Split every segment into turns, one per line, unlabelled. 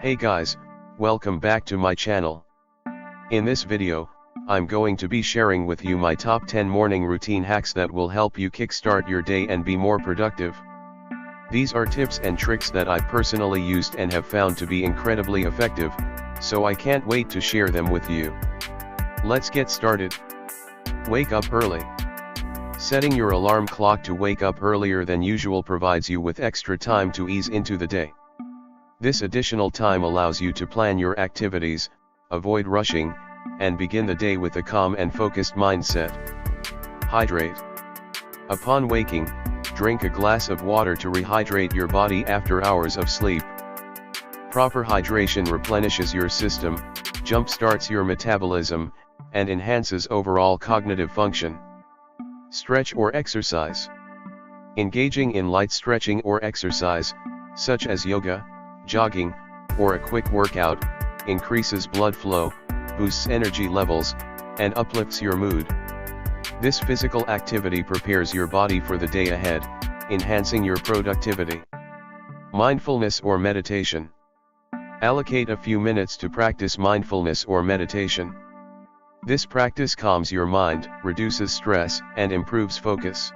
Hey guys, welcome back to my channel. In this video, I'm going to be sharing with you my top 10 morning routine hacks that will help you kickstart your day and be more productive. These are tips and tricks that I personally used and have found to be incredibly effective, so I can't wait to share them with you. Let's get started. Wake up early. Setting your alarm clock to wake up earlier than usual provides you with extra time to ease into the day. This additional time allows you to plan your activities, avoid rushing, and begin the day with a calm and focused mindset. Hydrate. Upon waking, drink a glass of water to rehydrate your body after hours of sleep. Proper hydration replenishes your system, jump-starts your metabolism, and enhances overall cognitive function. Stretch or exercise. Engaging in light stretching or exercise, such as yoga, jogging, or a quick workout, increases blood flow, boosts energy levels, and uplifts your mood. This physical activity prepares your body for the day ahead, enhancing your productivity. Mindfulness or meditation. Allocate a few minutes to practice mindfulness or meditation. This practice calms your mind, reduces stress, and improves focus.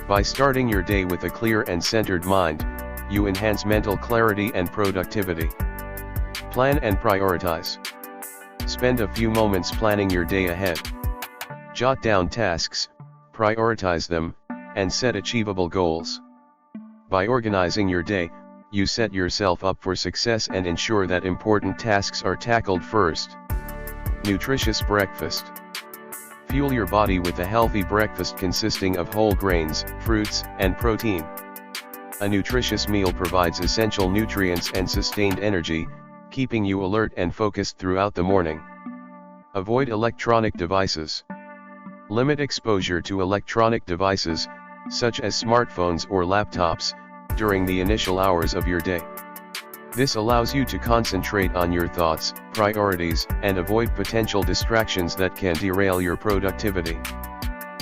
By starting your day with a clear and centered mind, you enhance mental clarity and productivity. Plan and prioritize. Spend a few moments planning your day ahead. Jot down tasks, prioritize them, and set achievable goals. By organizing your day, you set yourself up for success and ensure that important tasks are tackled first. Nutritious breakfast. Fuel your body with a healthy breakfast consisting of whole grains, fruits, and protein. A nutritious meal provides essential nutrients and sustained energy, keeping you alert and focused throughout the morning. Avoid electronic devices. Limit exposure to electronic devices, such as smartphones or laptops, during the initial hours of your day. This allows you to concentrate on your thoughts, priorities, and avoid potential distractions that can derail your productivity.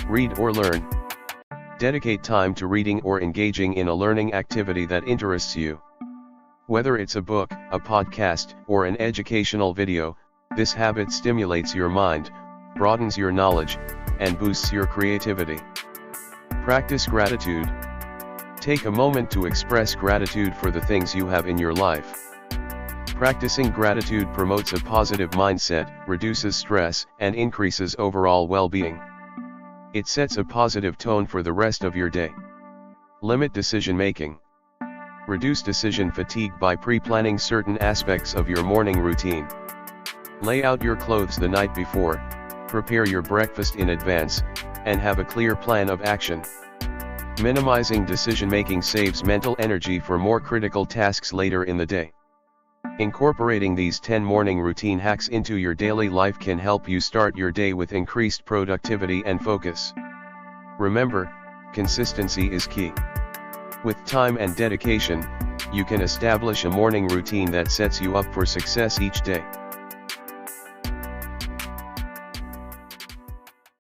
Read or learn. Dedicate time to reading or engaging in a learning activity that interests you. Whether it's a book, a podcast, or an educational video, this habit stimulates your mind, broadens your knowledge, and boosts your creativity. Practice gratitude. Take a moment to express gratitude for the things you have in your life. Practicing gratitude promotes a positive mindset, reduces stress, and increases overall well-being. It sets a positive tone for the rest of your day. Limit decision-making. Reduce decision fatigue by pre-planning certain aspects of your morning routine. Lay out your clothes the night before, prepare your breakfast in advance, and have a clear plan of action. Minimizing decision-making saves mental energy for more critical tasks later in the day. Incorporating these 10 morning routine hacks into your daily life can help you start your day with increased productivity and focus. Remember, consistency is key. With time and dedication, you can establish a morning routine that sets you up for success each day.